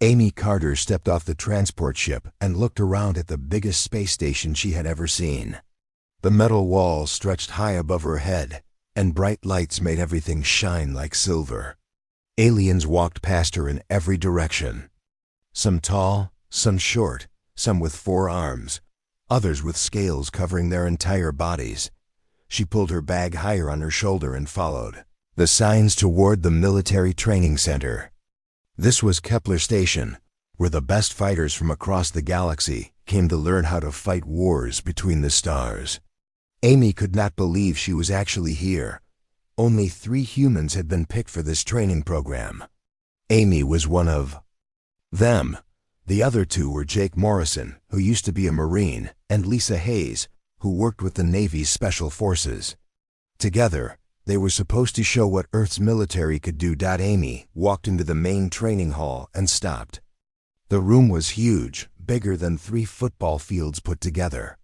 Amy Carter stepped off the transport ship and looked around at the biggest space station she had ever seen. The metal walls stretched high above her head, and bright lights made everything shine like silver. Aliens walked past her in every direction. Some tall, some short, some with 4 arms, others with scales covering their entire bodies. She pulled her bag higher on her shoulder and followed the signs toward the military training center. This was Kepler Station, where the best fighters from across the galaxy came to learn how to fight wars between the stars. Amy could not believe she was actually here. Only 3 humans had been picked for this training program. Amy was one of them. The other 2 were Jake Morrison, who used to be a Marine, and Lisa Hayes, who worked with the Navy's Special Forces. Together, they were supposed to show what Earth's military could do. Amy walked into the main training hall and stopped. The room was huge, bigger than 3 football fields put together.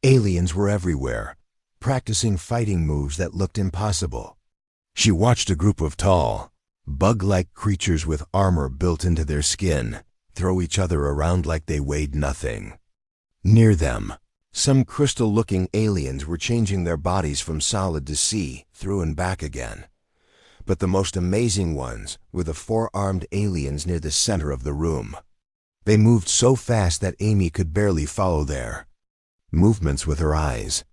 Aliens were everywhere, practicing fighting moves that looked impossible. She watched a group of tall, bug-like creatures with armor built into their skin throw each other around like they weighed nothing. Near them, some crystal-looking aliens were changing their bodies from solid to sea, through and back again. But the most amazing ones were the 4-armed aliens near the center of the room. They moved so fast that Amy could barely follow their movements with her eyes.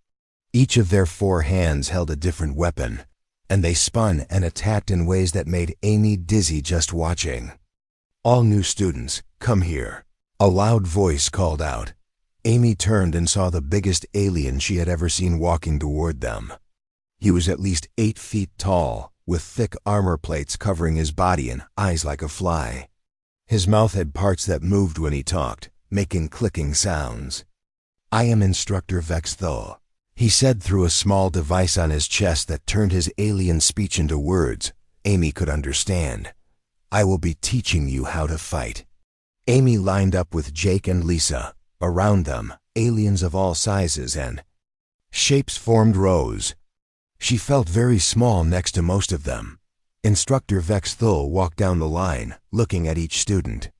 Each of their 4 hands held a different weapon, and they spun and attacked in ways that made Amy dizzy just watching. "All new students, come here," a loud voice called out. Amy turned and saw the biggest alien she had ever seen walking toward them. He was at least 8 feet tall, with thick armor plates covering his body and eyes like a fly. His mouth had parts that moved when he talked, making clicking sounds. "I am Instructor Vex Thul," he said through a small device on his chest that turned his alien speech into words Amy could understand. "I will be teaching you how to fight." Amy lined up with Jake and Lisa. Around them, aliens of all sizes and shapes formed rows. She felt very small next to most of them. Instructor Vex Thul walked down the line, looking at each student.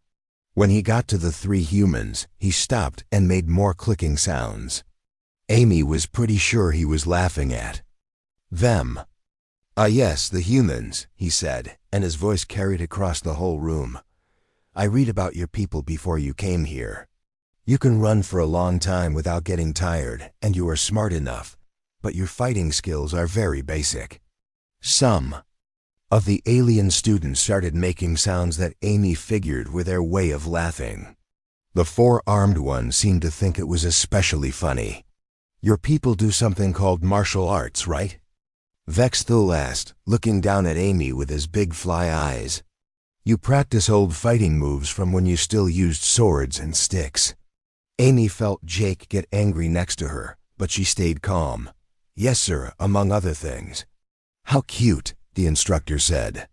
When he got to the 3 humans, he stopped and made more clicking sounds. Amy was pretty sure he was laughing at them. Yes, the humans," he said, and his voice carried across the whole room. "I read about your people before you came here. You can run for a long time without getting tired, and you are smart enough, but your fighting skills are very basic." Some of the alien students started making sounds that Amy figured were their way of laughing. The 4-armed one seemed to think it was especially funny. "Your people do something called martial arts, right?" Vex Thul asked, looking down at Amy with his big fly eyes. "You practice old fighting moves from when you still used swords and sticks." Amy felt Jake get angry next to her, but she stayed calm. "Yes, sir, among other things." "How cute," the instructor said.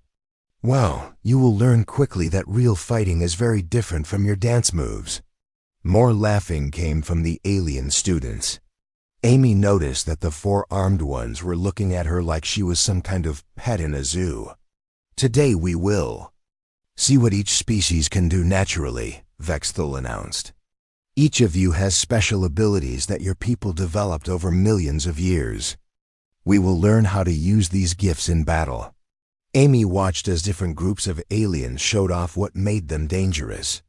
"Well, you will learn quickly that real fighting is very different from your dance moves." More laughing came from the alien students. Amy noticed that the 4-armed ones were looking at her like she was some kind of pet in a zoo. "Today we will see what each species can do naturally," Vex Thul announced. "Each of you has special abilities that your people developed over millions of years. We will learn how to use these gifts in battle." Amy watched as different groups of aliens showed off what made them dangerous.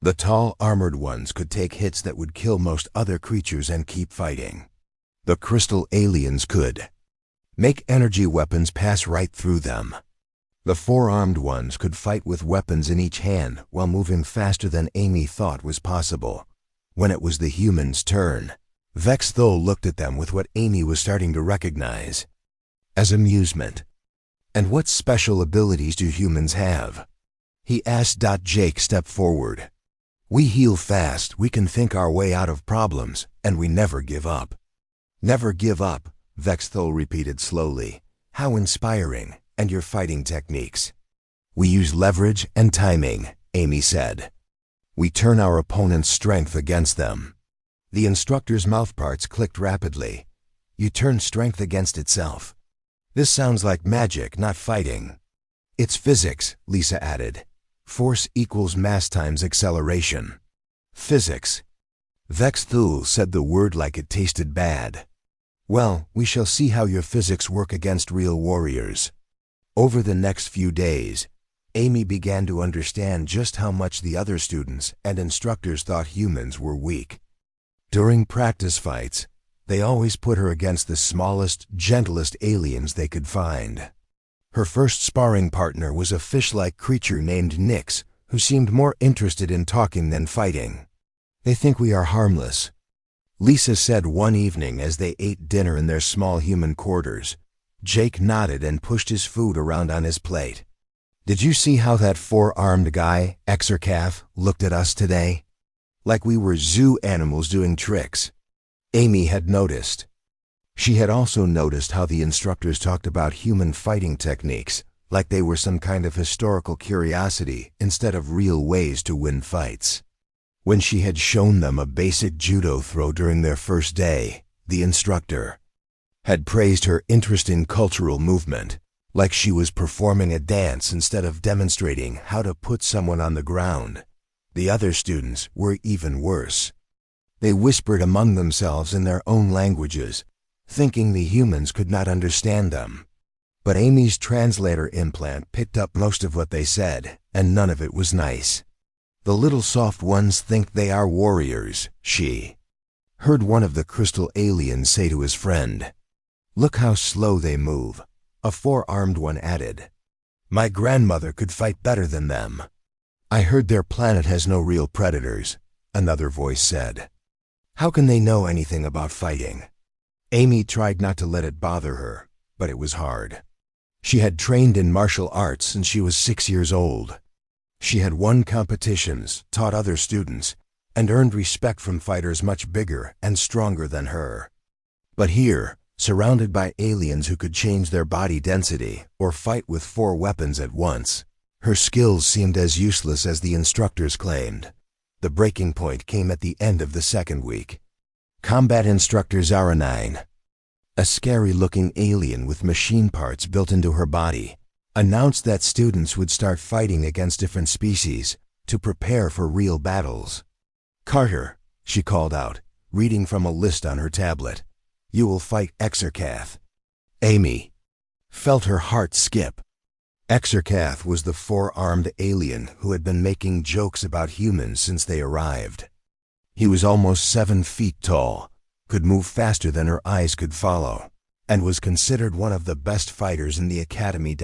The tall, armored ones could take hits that would kill most other creatures and keep fighting. The crystal aliens could make energy weapons pass right through them. The 4-armed ones could fight with weapons in each hand while moving faster than Amy thought was possible. When it was the humans' turn, Vex Thul looked at them with what Amy was starting to recognize as amusement. "And what special abilities do humans have?" he asked. Jake stepped forward. "We heal fast, we can think our way out of problems, and we never give up." "Never give up," Vex Thul repeated slowly. "How inspiring, and your fighting techniques." "We use leverage and timing," Amy said. "We turn our opponent's strength against them." The instructor's mouthparts clicked rapidly. "You turn strength against itself. This sounds like magic, not fighting." "It's physics," Lisa added. Force equals mass times acceleration. Physics. Vex Thule said the word like it tasted bad. Well, we shall see how your physics work against real warriors. Over the next few days, Amy began to understand just how much the other students and instructors thought humans were weak. During practice fights, they always put her against the smallest, gentlest aliens they could find. Her first sparring partner was a fish-like creature named Nyx, who seemed more interested in talking than fighting. "They think we are harmless," Lisa said one evening as they ate dinner in their small human quarters. Jake nodded and pushed his food around on his plate. "Did you see how that four-armed guy, Exarcath, looked at us today? Like we were zoo animals doing tricks." Amy had noticed. She had also noticed how the instructors talked about human fighting techniques, like they were some kind of historical curiosity instead of real ways to win fights. When she had shown them a basic judo throw during their first day, the instructor had praised her interest in cultural movement, like she was performing a dance instead of demonstrating how to put someone on the ground. The other students were even worse. They whispered among themselves in their own languages, thinking the humans could not understand them. But Amy's translator implant picked up most of what they said, and none of it was nice. "The little soft ones think they are warriors," she heard one of the crystal aliens say to his friend. "Look how slow they move," a four-armed one added. "My grandmother could fight better than them." "I heard their planet has no real predators," another voice said. "How can they know anything about fighting?" Amy tried not to let it bother her, but it was hard. She had trained in martial arts since she was 6 years old. She had won competitions, taught other students, and earned respect from fighters much bigger and stronger than her. But here, surrounded by aliens who could change their body density or fight with 4 weapons at once, her skills seemed as useless as the instructors claimed. The breaking point came at the end of the second week. Combat Instructor Zaranine, a scary-looking alien with machine parts built into her body, announced that students would start fighting against different species to prepare for real battles. "Carter," she called out, reading from a list on her tablet, "you will fight Exarcath." Amy felt her heart skip. Exarcath was the four-armed alien who had been making jokes about humans since they arrived. He was almost 7 feet tall, could move faster than her eyes could follow, and was considered one of the best fighters in the academy.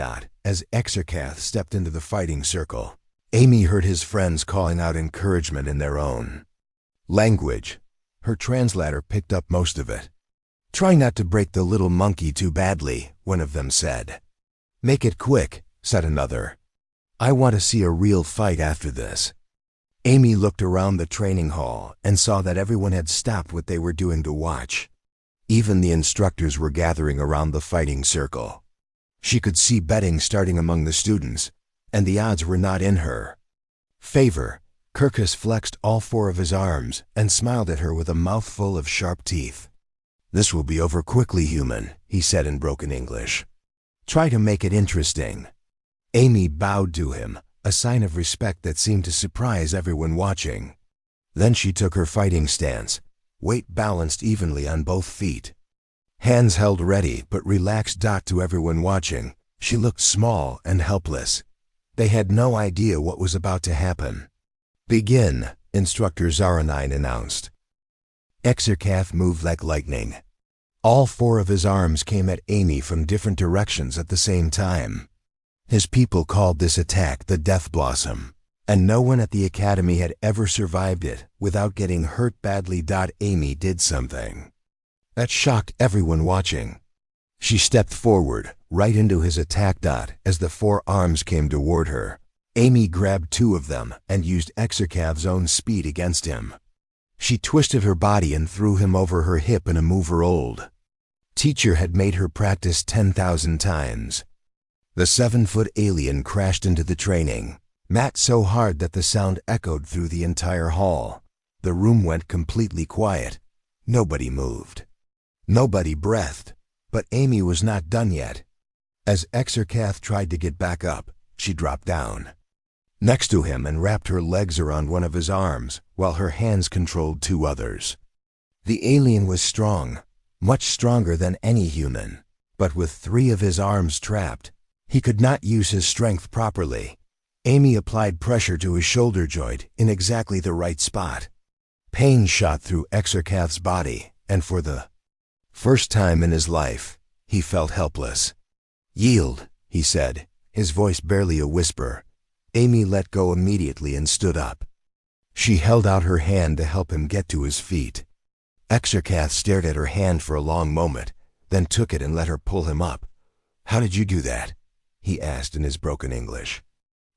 As Exarcath stepped into the fighting circle, Amy heard his friends calling out encouragement in their own language. Her translator picked up most of it. "Try not to break the little monkey too badly," one of them said. "Make it quick," said another. "I want to see a real fight after this." Amy looked around the training hall and saw that everyone had stopped what they were doing to watch. Even the instructors were gathering around the fighting circle. She could see betting starting among the students, and the odds were not in her favor. Kirkus flexed all 4 of his arms and smiled at her with a mouthful of sharp teeth. "This will be over quickly, human," he said in broken English. "Try to make it interesting." Amy bowed to him, a sign of respect that seemed to surprise everyone watching. Then she took her fighting stance, weight balanced evenly on both feet. Hands held ready but relaxed. To everyone watching, she looked small and helpless. They had no idea what was about to happen. "Begin," Instructor Zaranine announced. Exarcath moved like lightning. All 4 of his arms came at Amy from different directions at the same time. His people called this attack the Death Blossom, and no one at the academy had ever survived it without getting hurt badly. Amy did something that shocked everyone watching. She stepped forward, right into his attack. As the 4 arms came toward her, Amy grabbed 2 of them and used Exarcath's own speed against him. She twisted her body and threw him over her hip in a move her old teacher had made her practice 10,000 times. The 7-foot alien crashed into the training mat so hard that the sound echoed through the entire hall. The room went completely quiet. Nobody moved. Nobody breathed. But Amy was not done yet. As Exarcath tried to get back up, she dropped down. next to him and wrapped her legs around one of his arms while her hands controlled two others. The alien was strong, much stronger than any human, but with three of his arms trapped, he could not use his strength properly. Amy applied pressure to his shoulder joint in exactly the right spot. Pain shot through Exarcath's body, and for the first time in his life, he felt helpless. "Yield," he said, his voice barely a whisper. Amy let go immediately and stood up. She held out her hand to help him get to his feet. Exarcath stared at her hand for a long moment, then took it and let her pull him up. "How did you do that?" he asked in his broken English.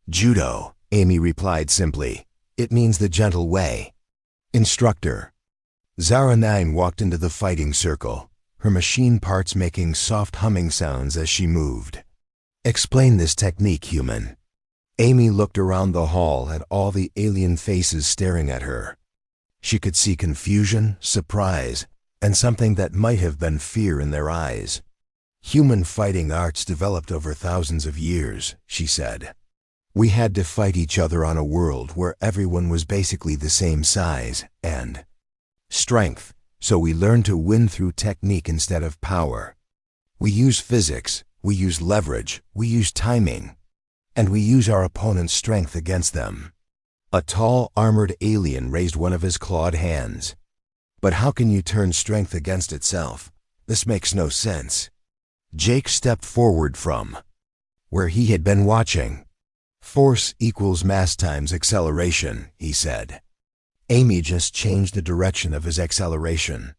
"Judo," Amy replied simply. "It means the gentle way." "Instructor." Zara 9 walked into the fighting circle, her machine parts making soft humming sounds as she moved. "Explain this technique, human." Amy looked around the hall at all the alien faces staring at her. She could see confusion, surprise, and something that might have been fear in their eyes. "Human fighting arts developed over thousands of years," she said. "We had to fight each other on a world where everyone was basically the same size and strength, so we learned to win through technique instead of power. We use physics, we use leverage, we use timing, and we use our opponent's strength against them." A tall, armored alien raised one of his clawed hands. "But how can you turn strength against itself? This makes no sense." Jake stepped forward from where he had been watching. "Force equals mass times acceleration," he said. Amy just changed the direction of his acceleration.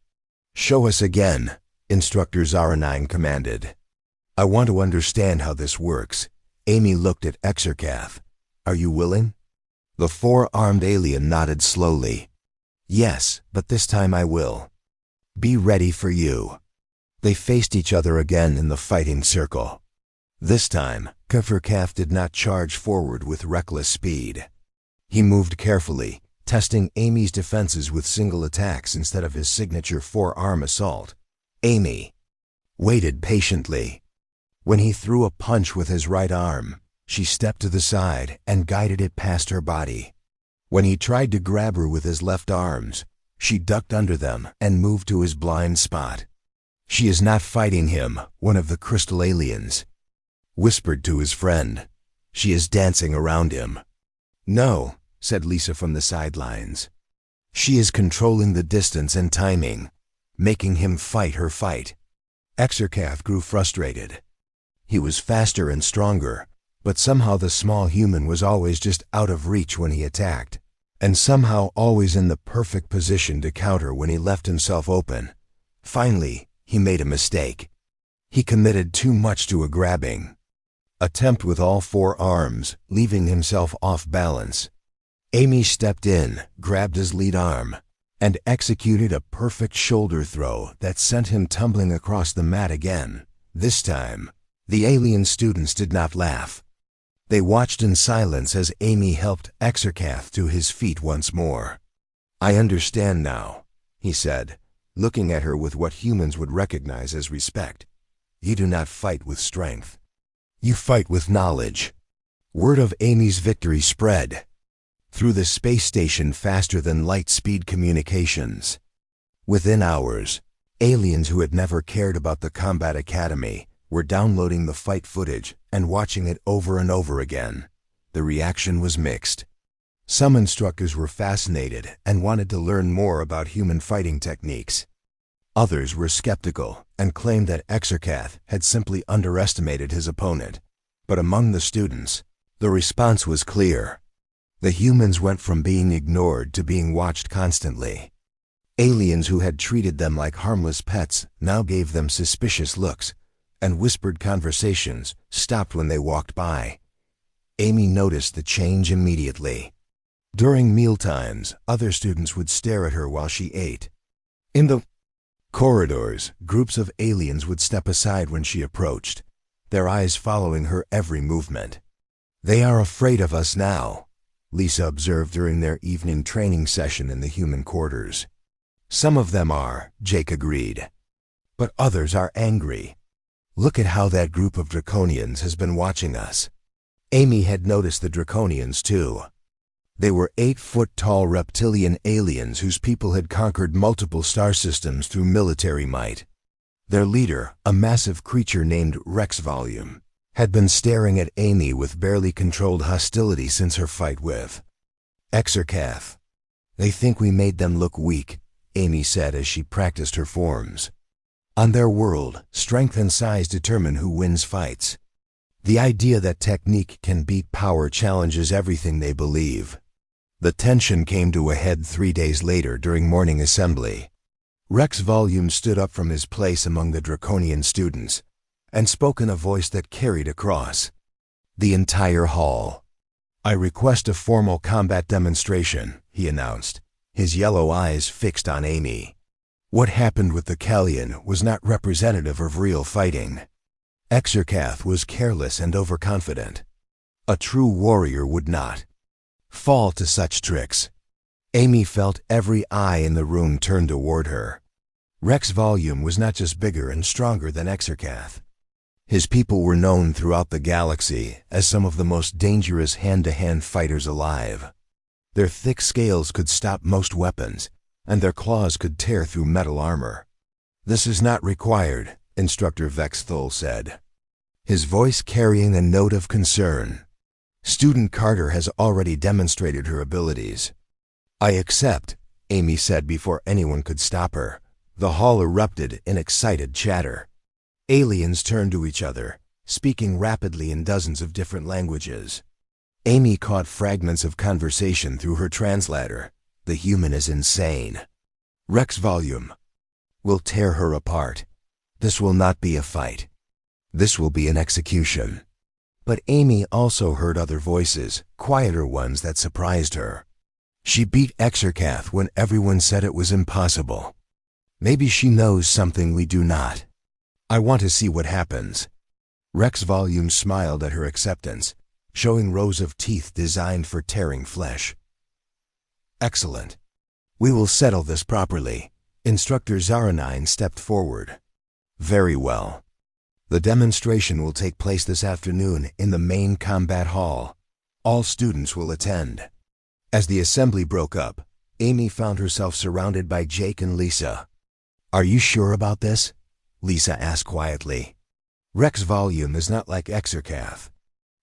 "Show us again," Instructor Zara 9 commanded. "I want to understand how this works." Amy looked at Exarcath. "Are you willing?" The four-armed alien nodded slowly. "Yes, but this time I will." "Be ready for you." They faced each other again in the fighting circle. This time, Exarcath did not charge forward with reckless speed. He moved carefully, testing Amy's defenses with single attacks instead of his signature four-arm assault. Amy waited patiently. When he threw a punch with his right arm, she stepped to the side and guided it past her body. When he tried to grab her with his left arms, she ducked under them and moved to his blind spot. "She is not fighting him," one of the crystal aliens whispered to his friend. "She is dancing around him." "No," said Lisa from the sidelines. "She is controlling the distance and timing, making him fight her fight." Exarcath grew frustrated. He was faster and stronger, but somehow the small human was always just out of reach when he attacked, and somehow always in the perfect position to counter when he left himself open. Finally, he made a mistake. He committed too much to a grabbing attempt with all four arms, leaving himself off balance. Amy stepped in, grabbed his lead arm, and executed a perfect shoulder throw that sent him tumbling across the mat again. This time, the alien students did not laugh. They watched in silence as Amy helped Exarcath to his feet once more. "I understand now," he said, looking at her with what humans would recognize as respect. "You do not fight with strength. You fight with knowledge." Word of Amy's victory spread through the space station faster than light-speed communications. Within hours, aliens who had never cared about the Combat Academy were downloading the fight footage and watching it over and over again. The reaction was mixed. Some instructors were fascinated and wanted to learn more about human fighting techniques. Others were skeptical and claimed that Exarcath had simply underestimated his opponent. But among the students, the response was clear. The humans went from being ignored to being watched constantly. Aliens who had treated them like harmless pets now gave them suspicious looks, and whispered conversations stopped when they walked by. Amy noticed the change immediately. During mealtimes, other students would stare at her while she ate. In the corridors, groups of aliens would step aside when she approached, their eyes following her every movement. "They are afraid of us now," Lisa observed during their evening training session in the human quarters. "Some of them are," Jake agreed. "But others are angry. Look at how that group of draconians has been watching us." Amy had noticed the Draconians too. They were 8-foot-tall reptilian aliens whose people had conquered multiple star systems through military might. Their leader, a massive creature named Rex Volume, had been staring at Amy with barely controlled hostility since her fight with Exarcath. "They think we made them look weak," Amy said as she practiced her forms. "On their world, strength and size determine who wins fights. The idea that technique can beat power challenges everything they believe." The tension came to a head 3 days later during morning assembly. Rex Volume stood up from his place among the Draconian students and spoke in a voice that carried across the entire hall. "I request a formal combat demonstration," he announced, his yellow eyes fixed on Amy. What happened with the Callion was not representative of real fighting. Exarcath was careless and overconfident. A true warrior would not fall to such tricks. Amy felt every eye in the room turn toward her. Rex Volume was not just bigger and stronger than Exarcath. His people were known throughout the galaxy as some of the most dangerous hand-to-hand fighters alive. Their thick scales could stop most weapons, and their claws could tear through metal armor. "This is not required," Instructor Vex Thul said, his voice carrying a note of concern. "Student Carter has already demonstrated her abilities." "I accept," Amy said before anyone could stop her. The hall erupted in excited chatter. Aliens turned to each other, speaking rapidly in dozens of different languages. Amy caught fragments of conversation through her translator. "The human is insane. Rex Volume will tear her apart. This will not be a fight. This will be an execution." But Amy also heard other voices, quieter ones that surprised her. "She beat Exarcath when everyone said it was impossible. Maybe she knows something we do not. I want to see what happens." Rex Volume smiled at her acceptance, showing rows of teeth designed for tearing flesh. "Excellent. We will settle this properly." Instructor Zaranine stepped forward. "Very well. The demonstration will take place this afternoon in the main combat hall. All students will attend." As the assembly broke up, Amy found herself surrounded by Jake and Lisa. "Are you sure about this?" Lisa asked quietly. "Rex Volume is not like Exarcath.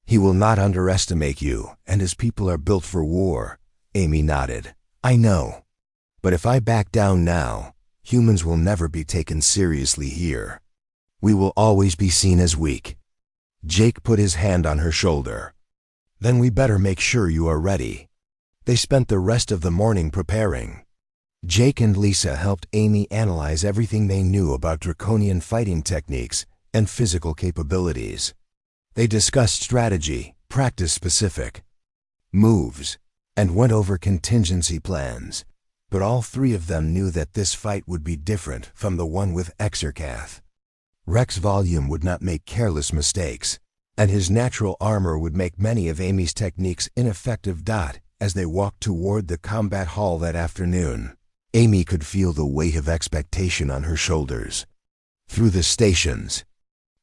He will not underestimate you, and his people are built for war." Amy nodded. "I know. But if I back down now, humans will never be taken seriously here. We will always be seen as weak." Jake put his hand on her shoulder. "Then we better make sure you are ready." They spent the rest of the morning preparing. Jake and Lisa helped Amy analyze everything they knew about draconian fighting techniques and physical capabilities. They discussed strategy, practice-specific moves, and went over contingency plans. But all three of them knew that this fight would be different from the one with Exarcath. Rex Volume would not make careless mistakes, and his natural armor would make many of Amy's techniques ineffective. As they walked toward the combat hall that afternoon, Amy could feel the weight of expectation on her shoulders. Through the station's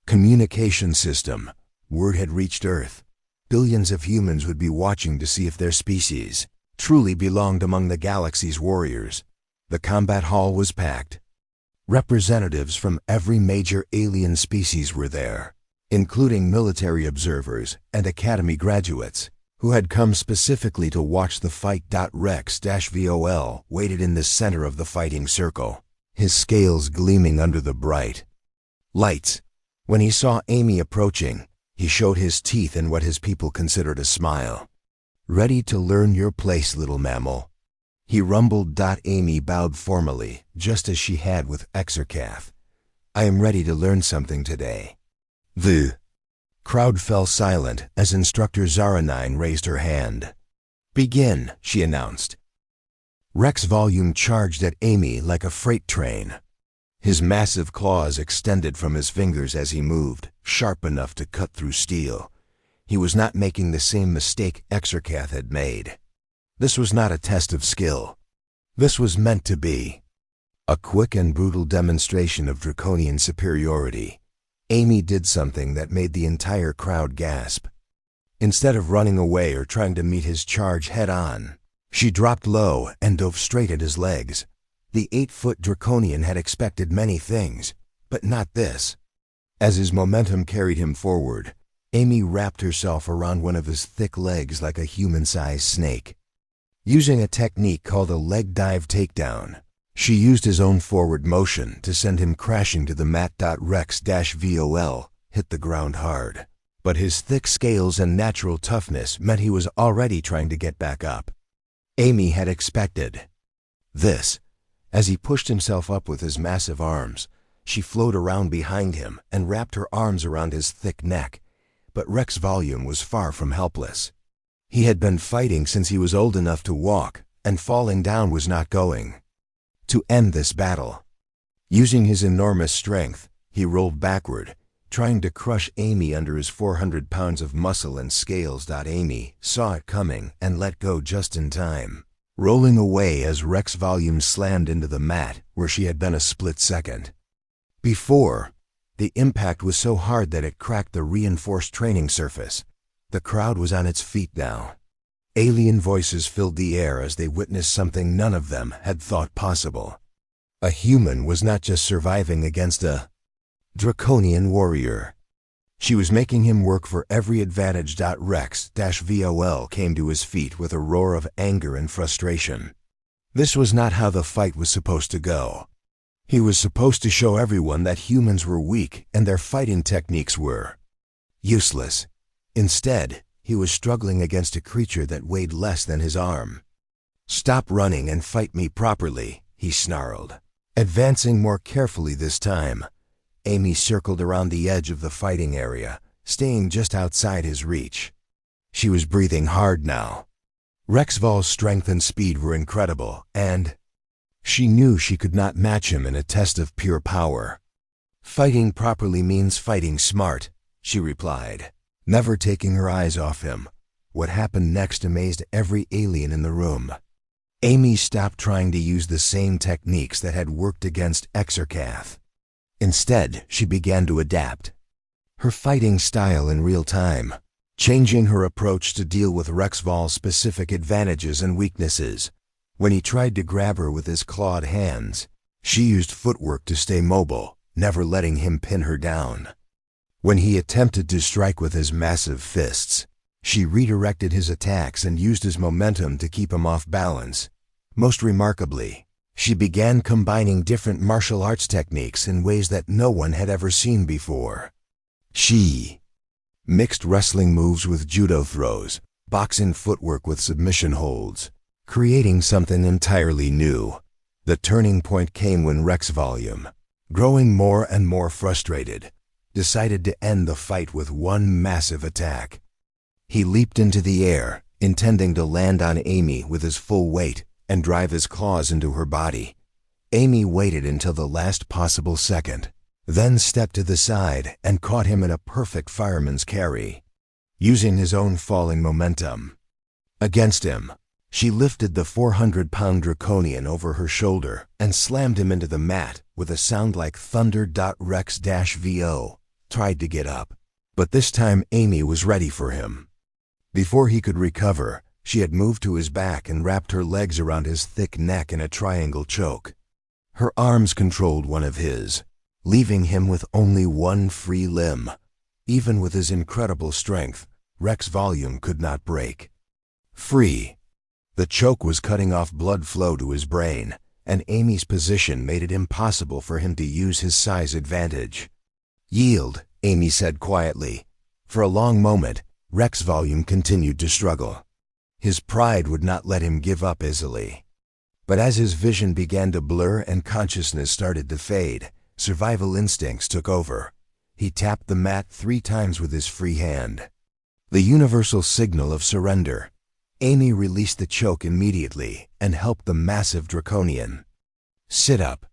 communication system, word had reached Earth. Billions of humans would be watching to see if their species truly belonged among the galaxy's warriors. The combat hall was packed. Representatives from every major alien species were there, including military observers and academy graduates who had come specifically to watch the fight. Rex-Vol waited in the center of the fighting circle, his scales gleaming under the bright lights. When he saw Amy approaching, he showed his teeth in what his people considered a smile. "Ready to learn your place, little mammal?" he rumbled. Amy bowed formally, just as she had with Exarcath. "I am ready to learn something today." The crowd fell silent as Instructor Zaranine raised her hand. "Begin," she announced. Rex Volume charged at Amy like a freight train. His massive claws extended from his fingers as he moved, sharp enough to cut through steel. He was not making the same mistake Exarcath had made. This was not a test of skill. This was meant to be a quick and brutal demonstration of draconian superiority. Amy did something that made the entire crowd gasp. Instead of running away or trying to meet his charge head-on, she dropped low and dove straight at his legs. The 8-foot draconian had expected many things, but not this. As his momentum carried him forward, Amy wrapped herself around one of his thick legs like a human-sized snake. Using a technique called a leg dive takedown, she used his own forward motion to send him crashing to the mat. Rex-VOL hit the ground hard, but his thick scales and natural toughness meant he was already trying to get back up. Amy had expected this. As he pushed himself up with his massive arms, she flowed around behind him and wrapped her arms around his thick neck, but Rex Volume was far from helpless. He had been fighting since he was old enough to walk, and falling down was not going to end this battle. Using his enormous strength, he rolled backward, trying to crush Amy under his 400 pounds of muscle and scales. Amy saw it coming and let go just in time, rolling away as Rex Volume slammed into the mat where she had been a split second before. The impact was so hard that it cracked the reinforced training surface. The crowd was on its feet now. Alien voices filled the air as they witnessed something none of them had thought possible. A human was not just surviving against a draconian warrior. She was making him work for every advantage. Rex-VOL came to his feet with a roar of anger and frustration. This was not how the fight was supposed to go. He was supposed to show everyone that humans were weak and their fighting techniques were useless. Instead, he was struggling against a creature that weighed less than his arm. "Stop running and fight me properly," he snarled. Advancing more carefully this time, Amy circled around the edge of the fighting area, staying just outside his reach. She was breathing hard now. Rexvol's strength and speed were incredible, and she knew she could not match him in a test of pure power. "Fighting properly means fighting smart," she replied, never taking her eyes off him. What happened next amazed every alien in the room. Amy stopped trying to use the same techniques that had worked against Exarcath. Instead, she began to adapt her fighting style in real time, changing her approach to deal with Rexvol's specific advantages and weaknesses. When he tried to grab her with his clawed hands, she used footwork to stay mobile, never letting him pin her down. When he attempted to strike with his massive fists, she redirected his attacks and used his momentum to keep him off balance. Most remarkably, she began combining different martial arts techniques in ways that no one had ever seen before. She mixed wrestling moves with judo throws, boxing footwork with submission holds, creating something entirely new. The turning point came when Rex Volume, growing more and more frustrated, decided to end the fight with one massive attack. He leaped into the air, intending to land on Amy with his full weight and drive his claws into her body. Amy waited until the last possible second, then stepped to the side and caught him in a perfect fireman's carry. Using his own falling momentum against him, she lifted the 400-pound draconian over her shoulder and slammed him into the mat with a sound like thunder. Rex-VO tried to get up, but this time Amy was ready for him. Before he could recover, she had moved to his back and wrapped her legs around his thick neck in a triangle choke. Her arms controlled one of his, leaving him with only one free limb. Even with his incredible strength, Rex Volume could not break free. The choke was cutting off blood flow to his brain, and Amy's position made it impossible for him to use his size advantage. "Yield," Amy said quietly. For a long moment, Rex Volume continued to struggle. His pride would not let him give up easily. But as his vision began to blur and consciousness started to fade, survival instincts took over. He tapped the mat 3 times with his free hand, the universal signal of surrender. Amy released the choke immediately and helped the massive draconian sit up.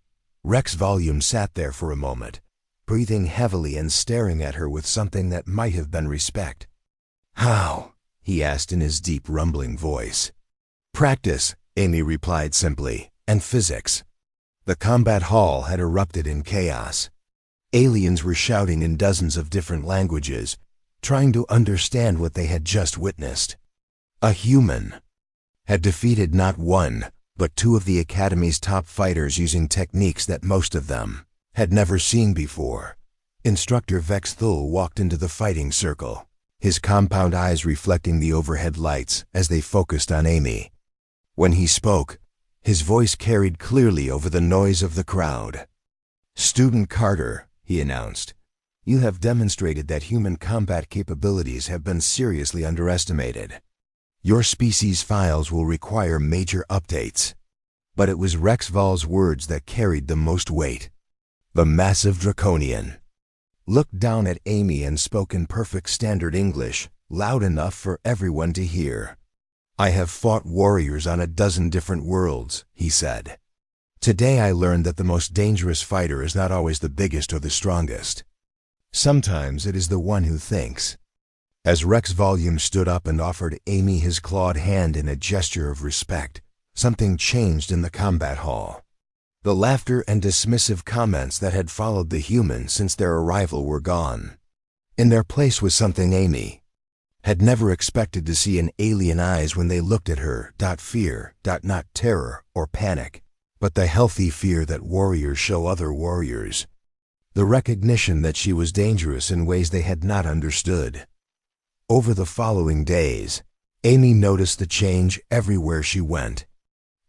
Rex Volume sat there for a moment, breathing heavily and staring at her with something that might have been respect. "How?" he asked in his deep, rumbling voice. "Practice," Amy replied simply, "and physics." The combat hall had erupted in chaos. Aliens were shouting in dozens of different languages, trying to understand what they had just witnessed. A human had defeated not one, but two of the Academy's top fighters using techniques that most of them had never seen before. Instructor Vex Thul walked into the fighting circle, his compound eyes reflecting the overhead lights as they focused on Amy. When he spoke, his voice carried clearly over the noise of the crowd. "Student Carter," he announced, "you have demonstrated that human combat capabilities have been seriously underestimated. Your species' files will require major updates." But it was Rex Val's words that carried the most weight. The massive Draconian looked down at Amy and spoke in perfect standard English, loud enough for everyone to hear. "I have fought warriors on a dozen different worlds," he said. "Today I learned that the most dangerous fighter is not always the biggest or the strongest. Sometimes it is the one who thinks." As Rex Volume stood up and offered Amy his clawed hand in a gesture of respect, something changed in the combat hall. The laughter and dismissive comments that had followed the humans since their arrival were gone. In their place was something Amy had never expected to see in alien eyes when they looked at her. Fear, not terror or panic, but the healthy fear that warriors show other warriors. The recognition that she was dangerous in ways they had not understood. Over the following days, Amy noticed the change everywhere she went.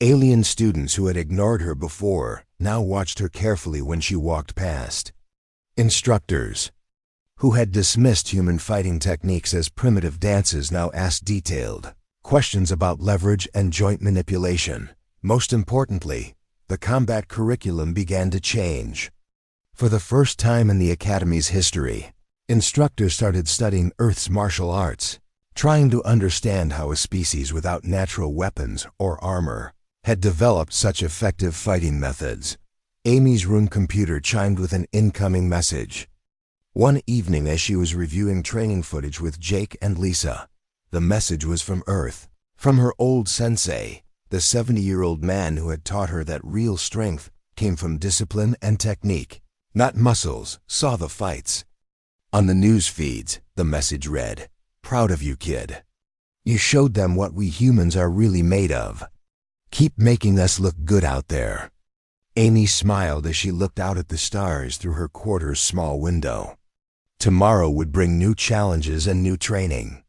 Alien students who had ignored her before now watched her carefully when she walked past. Instructors who had dismissed human fighting techniques as primitive dances now asked detailed questions about leverage and joint manipulation. Most importantly, the combat curriculum began to change. For the first time in the Academy's history, instructors started studying Earth's martial arts, trying to understand how a species without natural weapons or armor had developed such effective fighting methods. Amy's room computer chimed with an incoming message. One evening as she was reviewing training footage with Jake and Lisa, the message was from Earth, from her old sensei, the 70-year-old man who had taught her that real strength came from discipline and technique, not muscles. Saw the fights. On the news feeds, the message read, "Proud of you, kid. You showed them what we humans are really made of. Keep making us look good out there." Amy smiled as she looked out at the stars through her quarter's small window. Tomorrow would bring new challenges and new training.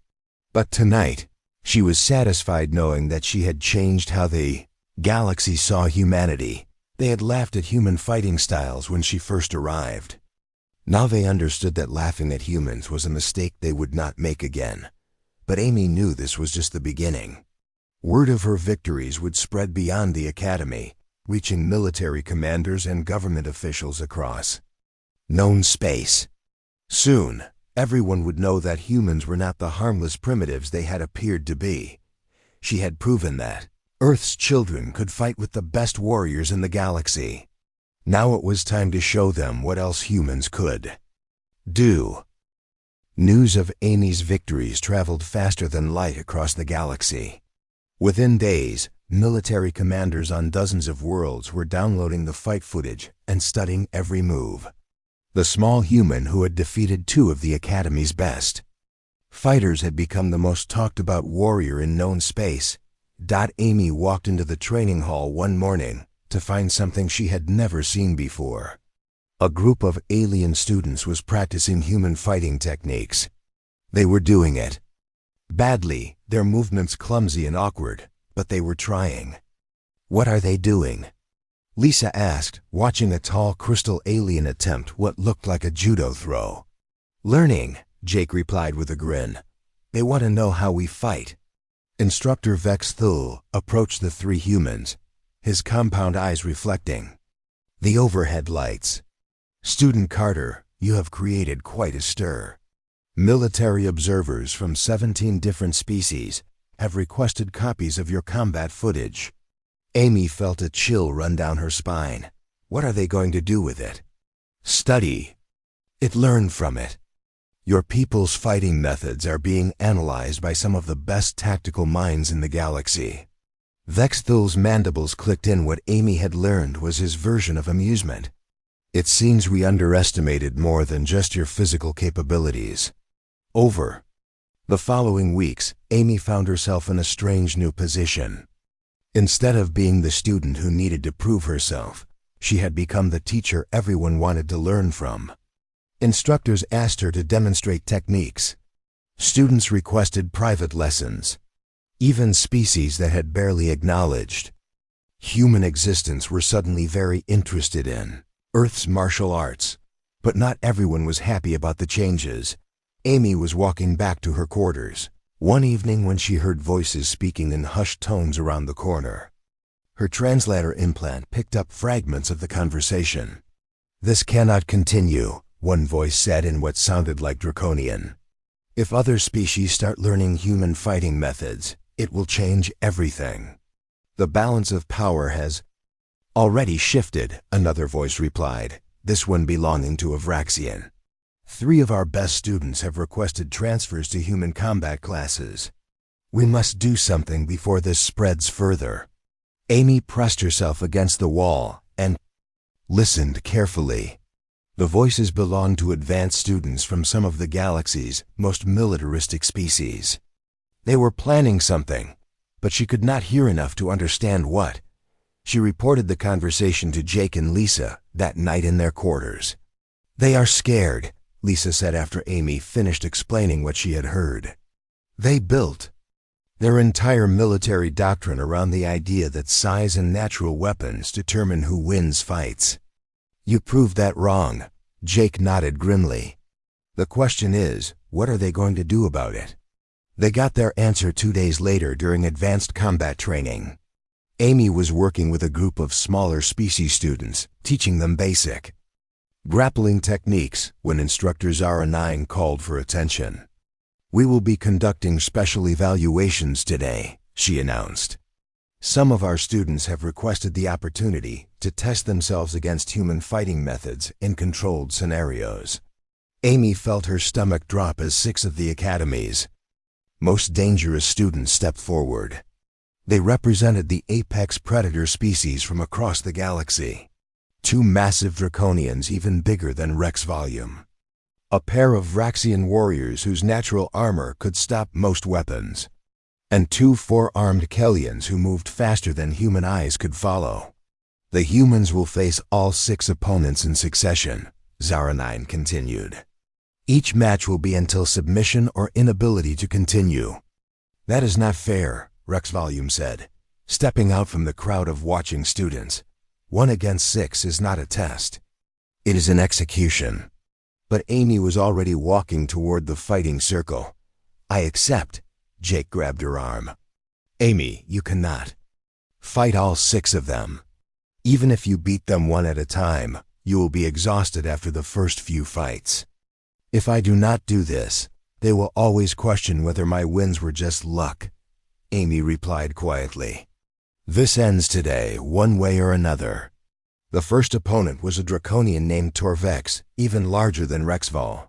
But tonight, she was satisfied knowing that she had changed how the galaxy saw humanity. They had laughed at human fighting styles when she first arrived. Now they understood that laughing at humans was a mistake they would not make again. But Amy knew this was just the beginning. Word of her victories would spread beyond the Academy, reaching military commanders and government officials across known space. Soon, everyone would know that humans were not the harmless primitives they had appeared to be. She had proven that Earth's children could fight with the best warriors in the galaxy. Now it was time to show them what else humans could do. News of Amy's victories traveled faster than light across the galaxy. Within days, military commanders on dozens of worlds were downloading the fight footage and studying every move. The small human who had defeated two of the Academy's best fighters had become the most talked about warrior in known space. Amy walked into the training hall one morning to find something she had never seen before. A group of alien students was practicing human fighting techniques. They were doing it badly, their movements clumsy and awkward, but they were trying. "What are they doing?" Lisa asked, watching a tall crystal alien attempt what looked like a judo throw. "Learning," Jake replied with a grin. "They want to know how we fight." Instructor Vex Thul approached the three humans, his compound eyes reflecting the overhead lights. "Student Carter, you have created quite a stir. Military observers from 17 different species have requested copies of your combat footage." Amy felt a chill run down her spine. What are they going to do with it? "Study it, learn from it. Your people's fighting methods are being analyzed by some of the best tactical minds in the galaxy." Vex Thul's mandibles clicked in. What Amy had learned was his version of amusement. "It seems we underestimated more than just your physical capabilities. Over the following weeks, Amy found herself in a strange new position. Instead of being the student who needed to prove herself, she had become the teacher everyone wanted to learn from. Instructors asked her to demonstrate techniques. Students requested private lessons. Even species that had barely acknowledged human existence were suddenly very interested in Earth's martial arts. But not everyone was happy about the changes. Amy was walking back to her quarters one evening when she heard voices speaking in hushed tones around the corner. Her translator implant picked up fragments of the conversation. "This cannot continue," one voice said in what sounded like draconian. "If other species start learning human fighting methods, it will change everything. The balance of power has already shifted," another voice replied, this one belonging to a Vraxian. "3 of our best students have requested transfers to human combat classes. We must do something before this spreads further." Amy pressed herself against the wall and listened carefully. The voices belonged to advanced students from some of the galaxy's most militaristic species. They were planning something, but she could not hear enough to understand what. She reported the conversation to Jake and Lisa that night in their quarters. "They are scared," Lisa said after Amy finished explaining what she had heard. "They built their entire military doctrine around the idea that size and natural weapons determine who wins fights." "You proved that wrong," Jake nodded grimly. "The question is, what are they going to do about it?" They got their answer 2 days later during advanced combat training. Amy was working with a group of smaller species students, teaching them basic grappling techniques when instructor Zara9 called for attention. "We will be conducting special evaluations today," she announced. "Some of our students have requested the opportunity to test themselves against human fighting methods in controlled scenarios." Amy felt her stomach drop as 6 of the Academy's most dangerous students stepped forward. They represented the apex predator species from across the galaxy. 2 massive draconians even bigger than Rex volume. A pair of Vraxian warriors whose natural armor could stop most weapons. And 2 4-armed Kellians who moved faster than human eyes could follow. "The humans will face all 6 opponents in succession," Zara9 continued. "Each match will be until submission or inability to continue." "That is not fair," Rex Volume said, stepping out from the crowd of watching students. 1 against 6 is not a test. It is an execution." But Amy was already walking toward the fighting circle. "I accept." Jake grabbed her arm. "Amy, you cannot fight all 6 of them. Even if you beat them 1 at a time, you will be exhausted after the first few fights. If I do not do this, they will always question whether my wins were just luck," Amy replied quietly. "This ends today, one way or another." The first opponent was a draconian named Torvex, even larger than Rexval.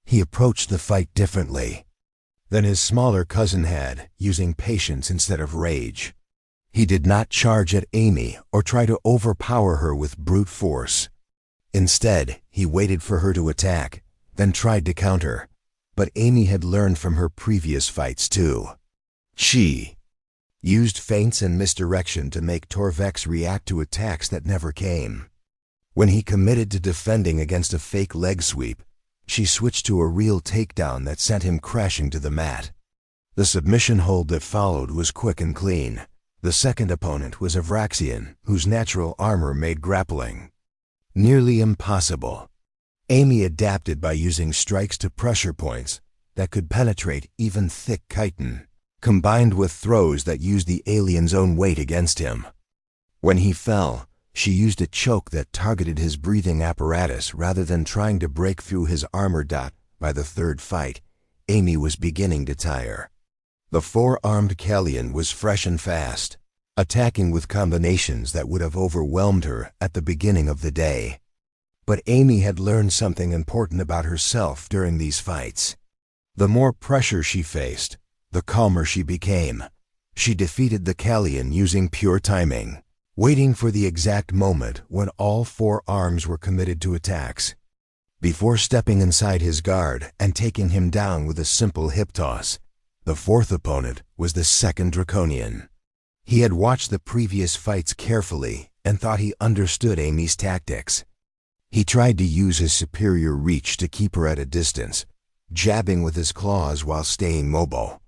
He approached the fight differently than his smaller cousin had, using patience instead of rage. He did not charge at Amy or try to overpower her with brute force. Instead, he waited for her to attack, then tried to counter. But Amy had learned from her previous fights too. She used feints and misdirection to make Torvex react to attacks that never came. When he committed to defending against a fake leg sweep, she switched to a real takedown that sent him crashing to the mat. The submission hold that followed was quick and clean. The second opponent was a Vraxian, whose natural armor made grappling nearly impossible. Amy adapted by using strikes to pressure points that could penetrate even thick chitin, combined with throws that used the alien's own weight against him. When he fell, she used a choke that targeted his breathing apparatus rather than trying to break through his armor. By the third fight, Amy was beginning to tire. The 4-armed Kellian was fresh and fast, attacking with combinations that would have overwhelmed her at the beginning of the day. But Amy had learned something important about herself during these fights. The more pressure she faced, the calmer she became. She defeated the Kellian using pure timing, waiting for the exact moment when all 4 arms were committed to attacks. before stepping inside his guard and taking him down with a simple hip toss. The fourth opponent was the second Draconian. He had watched the previous fights carefully and thought he understood Amy's tactics. He tried to use his superior reach to keep her at a distance, jabbing with his claws while staying mobile.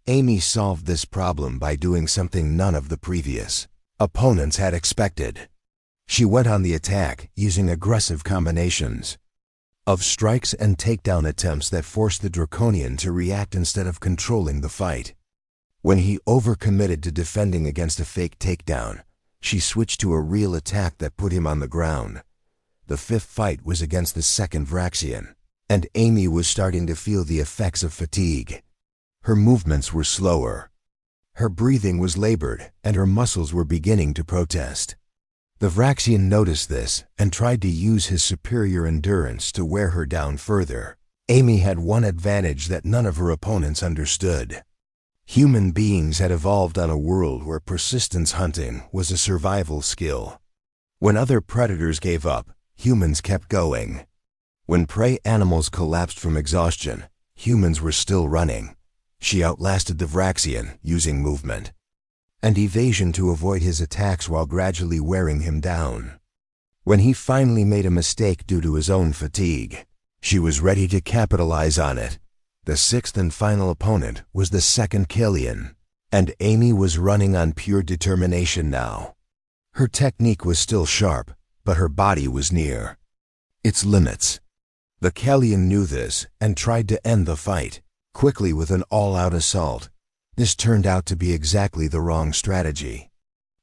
Amy solved this problem by doing something none of the previous opponents had expected. She went on the attack using aggressive combinations of strikes and takedown attempts that forced the Draconian to react instead of controlling the fight. When he overcommitted to defending against a fake takedown, she switched to a real attack that put him on the ground. The fifth fight was against the second Vraxian, and Amy was starting to feel the effects of fatigue. Her movements were slower. Her breathing was labored, and her muscles were beginning to protest. The Vraxian noticed this and tried to use his superior endurance to wear her down further. Amy had one advantage that none of her opponents understood. Human beings had evolved on a world where persistence hunting was a survival skill. When other predators gave up, humans kept going. When prey animals collapsed from exhaustion, humans were still running. She outlasted the Vraxian using movement and evasion to avoid his attacks while gradually wearing him down. When he finally made a mistake due to his own fatigue, she was ready to capitalize on it. The sixth and final opponent was the second Killian, and Amy was running on pure determination now. Her technique was still sharp, but her body was near its limits. The Killian knew this and tried to end the fight quickly with an all-out assault. This turned out to be exactly the wrong strategy.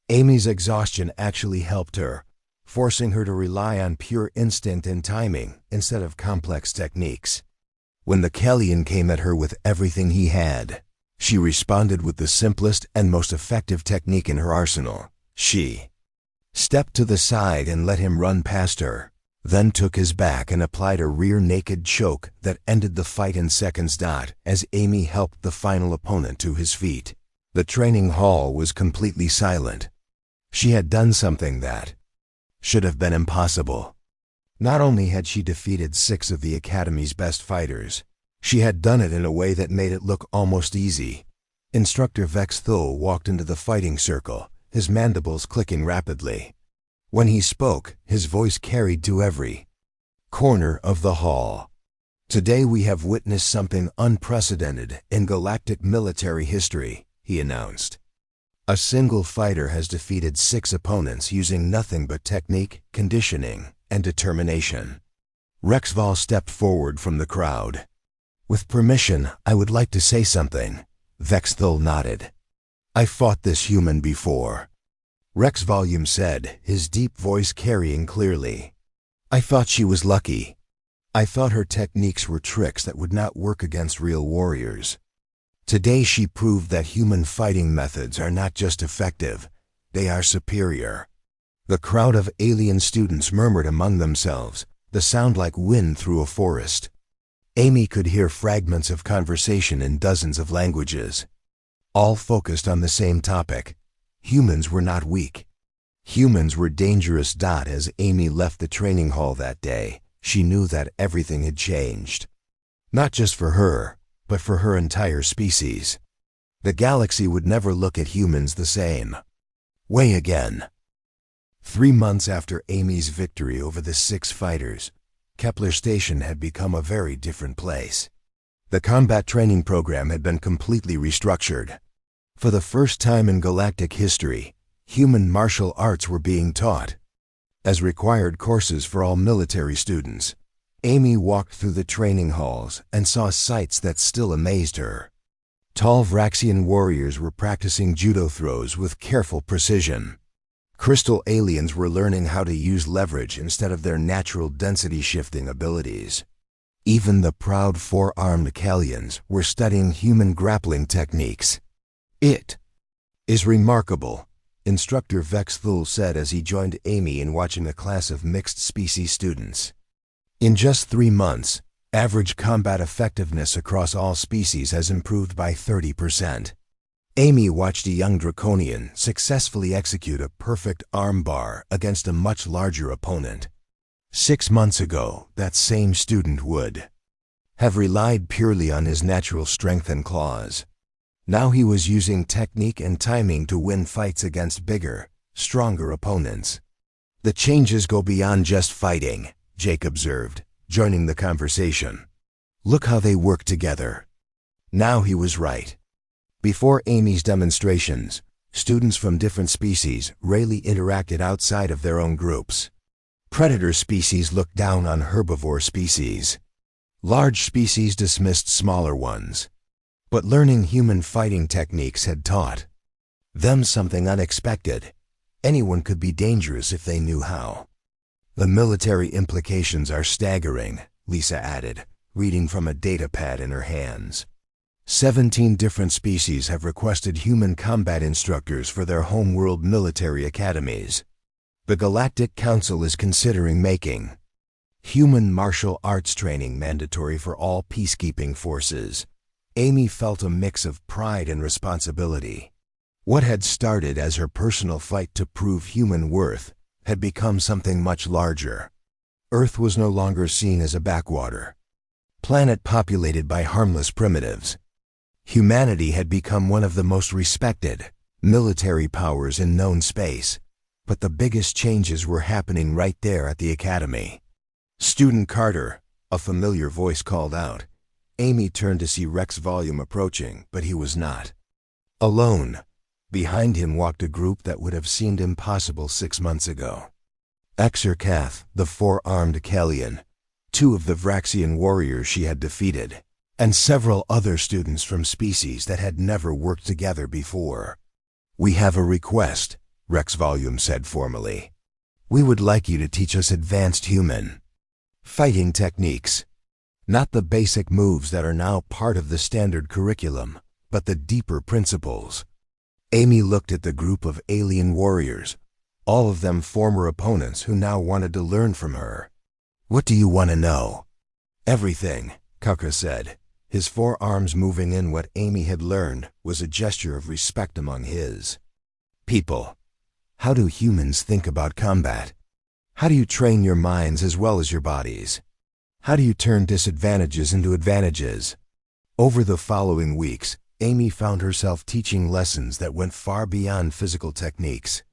Amy's exhaustion actually helped her, forcing her to rely on pure instinct and timing instead of complex techniques. When the Killian came at her with everything he had, she responded with the simplest and most effective technique in her arsenal. She stepped to the side and let him run past her, then took his back and applied a rear naked choke that ended the fight in seconds. As Amy helped the final opponent to his feet, the training hall was completely silent. She had done something that should have been impossible. Not only had she defeated 6 of the Academy's best fighters, she had done it in a way that made it look almost easy. Instructor Vex Thul walked into the fighting circle, his mandibles clicking rapidly. When he spoke, his voice carried to every corner of the hall. Today we have witnessed something unprecedented in galactic military history, he announced. A single fighter has defeated 6 opponents using nothing but technique, conditioning, and determination. Rexval stepped forward from the crowd. With permission, I would like to say something. Vex Thul nodded. I fought this human before. Rex Volume said, his deep voice carrying clearly. I thought she was lucky. I thought her techniques were tricks that would not work against real warriors. Today she proved that human fighting methods are not just effective, they are superior. The crowd of alien students murmured among themselves, the sound like wind through a forest. Amy could hear fragments of conversation in dozens of languages, all focused on the same topic. Humans were not weak. Humans were dangerous. As Amy left the training hall that day, she knew that everything had changed. Not just for her, but for her entire species. The galaxy would never look at humans the same way again. 3 months after Amy's victory over the 6 fighters, Kepler Station had become a very different place. The combat training program had been completely restructured. For the first time in galactic history, human martial arts were being taught as required courses for all military students. Amy walked through the training halls and saw sights that still amazed her. Tall Vraxian warriors were practicing judo throws with careful precision. Crystal aliens were learning how to use leverage instead of their natural density-shifting abilities. Even the proud 4-armed Kellians were studying human grappling techniques. It is remarkable, Instructor Vex Thul said as he joined Amy in watching a class of mixed-species students. In just 3 months, average combat effectiveness across all species has improved by 30%. Amy watched a young Draconian successfully execute a perfect armbar against a much larger opponent. 6 months ago, that same student would have relied purely on his natural strength and claws. Now he was using technique and timing to win fights against bigger, stronger opponents. The changes go beyond just fighting, Jake observed, joining the conversation. Look how they work together. Now he was right. Before Amy's demonstrations, students from different species rarely interacted outside of their own groups. Predator species looked down on herbivore species. Large species dismissed smaller ones. But learning human fighting techniques had taught them something unexpected. Anyone could be dangerous if they knew how. The military implications are staggering, Lisa added, reading from a data pad in her hands. 17 different species have requested human combat instructors for their homeworld military academies. The Galactic Council is considering making human martial arts training mandatory for all peacekeeping forces. Amy felt a mix of pride and responsibility. What had started as her personal fight to prove human worth had become something much larger. Earth was no longer seen as a backwater planet populated by harmless primitives. Humanity had become one of the most respected military powers in known space, but the biggest changes were happening right there at the academy. "Student Carter," a familiar voice called out. Amy turned to see Rex Volume approaching, but he was not alone. Behind him walked a group that would have seemed impossible 6 months ago. Exarcath, the four-armed Kalian, 2 of the Vraxian warriors she had defeated, and several other students from species that had never worked together before. "We have a request," Rex Volume said formally. "We would like you to teach us advanced human fighting techniques. Not the basic moves that are now part of the standard curriculum, but the deeper principles." Amy looked at the group of alien warriors, all of them former opponents who now wanted to learn from her. "What do you want to know?" "Everything," Kukra said. His forearms moving in what Amy had learned was a gesture of respect among his people. How do humans think about combat? How do you train your minds as well as your bodies? How do you turn disadvantages into advantages? Over the following weeks, Amy found herself teaching lessons that went far beyond physical techniques.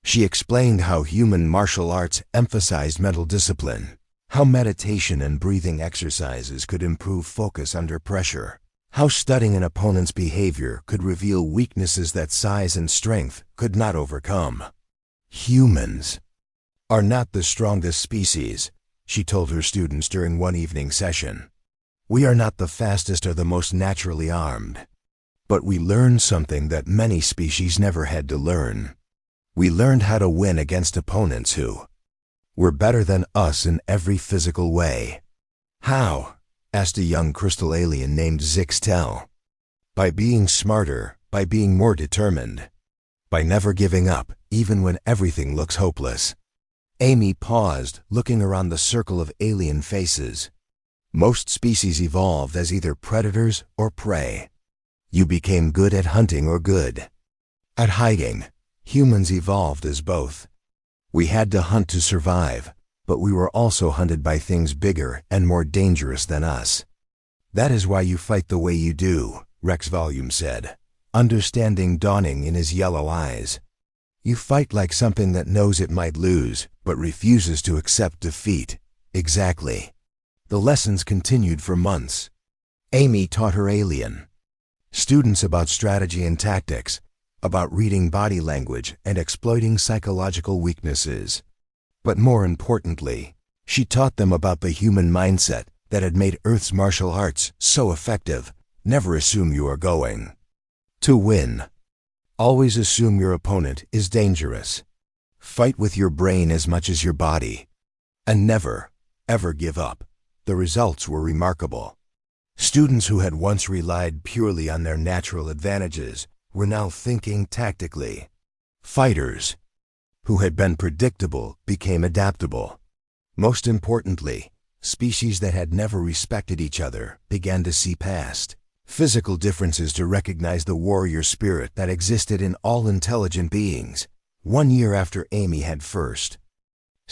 She explained how human martial arts emphasized mental discipline, how meditation and breathing exercises could improve focus under pressure, how studying an opponent's behavior could reveal weaknesses that size and strength could not overcome. "Humans are not the strongest species," she told her students during one evening session. "We are not the fastest or the most naturally armed. But we learned something that many species never had to learn. We learned how to win against opponents who were better than us in every physical way." "How?" asked a young crystal alien named Zixtel. "By being smarter, by being more determined, by never giving up, even when everything looks hopeless." Amy paused, looking around the circle of alien faces. Most species evolved as either predators or prey. You became good at hunting or good at hiding. Humans evolved as both. We had to hunt to survive, but we were also hunted by things bigger and more dangerous than us. "That is why you fight the way you do," Rex Volume said, understanding dawning in his yellow eyes. "You fight like something that knows it might lose, but refuses to accept defeat." "Exactly." The lessons continued for months. Amy taught her alien students about strategy and tactics, about reading body language and exploiting psychological weaknesses. But more importantly, she taught them about the human mindset that had made Earth's martial arts so effective. Never assume you are going to win. Always assume your opponent is dangerous. Fight with your brain as much as your body. And never, ever give up. The results were remarkable. Students who had once relied purely on their natural advantages were now thinking tactically. Fighters who had been predictable became adaptable. Most importantly, species that had never respected each other began to see past physical differences to recognize the warrior spirit that existed in all intelligent beings. 1 year after Amy had first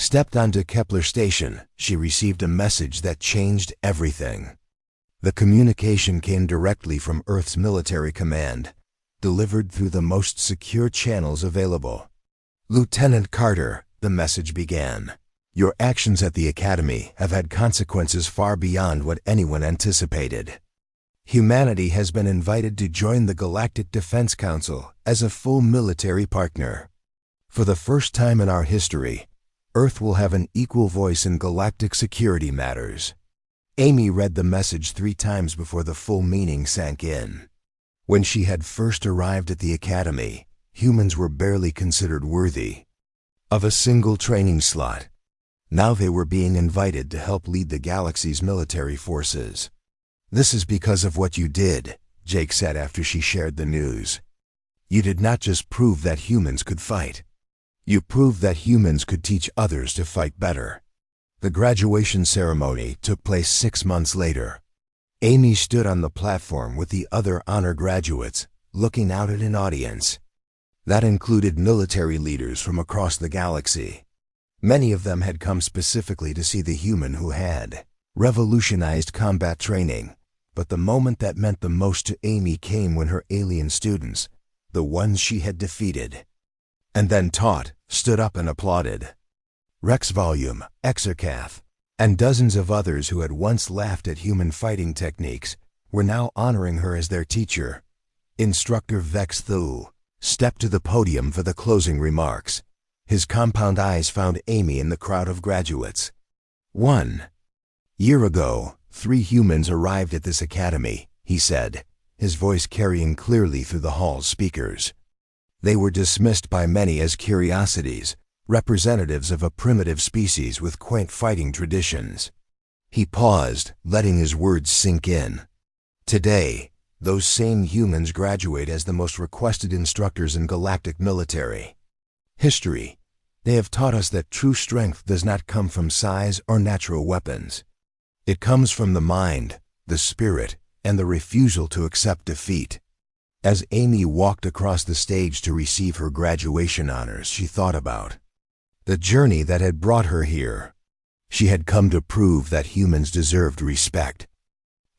stepped onto Kepler Station, she received a message that changed everything. The communication came directly from Earth's military command, delivered through the most secure channels available. "Lieutenant Carter," the message began, "your actions at the Academy have had consequences far beyond what anyone anticipated. Humanity has been invited to join the Galactic Defense Council as a full military partner. For the first time in our history, Earth will have an equal voice in galactic security matters." Amy read the message 3 times before the full meaning sank in. When she had first arrived at the Academy, humans were barely considered worthy of a single training slot. Now they were being invited to help lead the galaxy's military forces. "This is because of what you did," Jake said after she shared the news. "You did not just prove that humans could fight. You proved that humans could teach others to fight better." The graduation ceremony took place 6 months later. Amy stood on the platform with the other honor graduates, looking out at an audience that included military leaders from across the galaxy. Many of them had come specifically to see the human who had revolutionized combat training. But the moment that meant the most to Amy came when her alien students, the ones she had defeated and then taught, stood up and applauded. Rex Volume, Exarcath, and dozens of others who had once laughed at human fighting techniques were now honoring her as their teacher. Instructor Vex Thu stepped to the podium for the closing remarks. His compound eyes found Amy in the crowd of graduates. 1 year ago, 3 humans arrived at this academy, he said, his voice carrying clearly through the hall's speakers. They were dismissed by many as curiosities, representatives of a primitive species with quaint fighting traditions. He paused, letting his words sink in. Today, those same humans graduate as the most requested instructors in galactic military history. They have taught us that true strength does not come from size or natural weapons. It comes from the mind, the spirit, and the refusal to accept defeat. As Amy walked across the stage to receive her graduation honors, she thought about the journey that had brought her here. She had come to prove that humans deserved respect.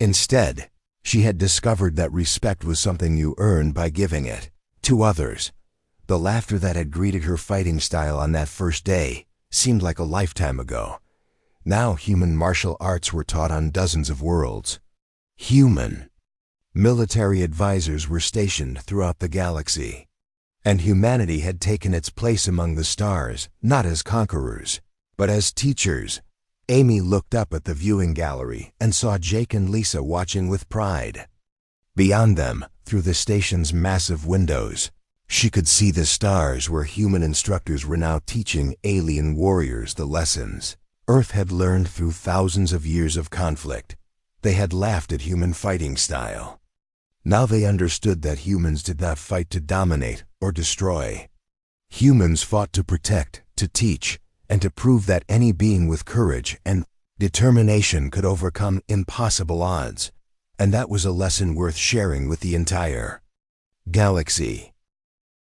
Instead, she had discovered that respect was something you earned by giving it to others. The laughter that had greeted her fighting style on that first day seemed like a lifetime ago. Now human martial arts were taught on dozens of worlds. Human military advisors were stationed throughout the galaxy. And humanity had taken its place among the stars, not as conquerors, but as teachers. Amy looked up at the viewing gallery and saw Jake and Lisa watching with pride. Beyond them, through the station's massive windows, she could see the stars where human instructors were now teaching alien warriors the lessons Earth had learned through thousands of years of conflict. They had laughed at human fighting style. Now they understood that humans did not fight to dominate or destroy. Humans fought to protect, to teach, and to prove that any being with courage and determination could overcome impossible odds. And that was a lesson worth sharing with the entire galaxy.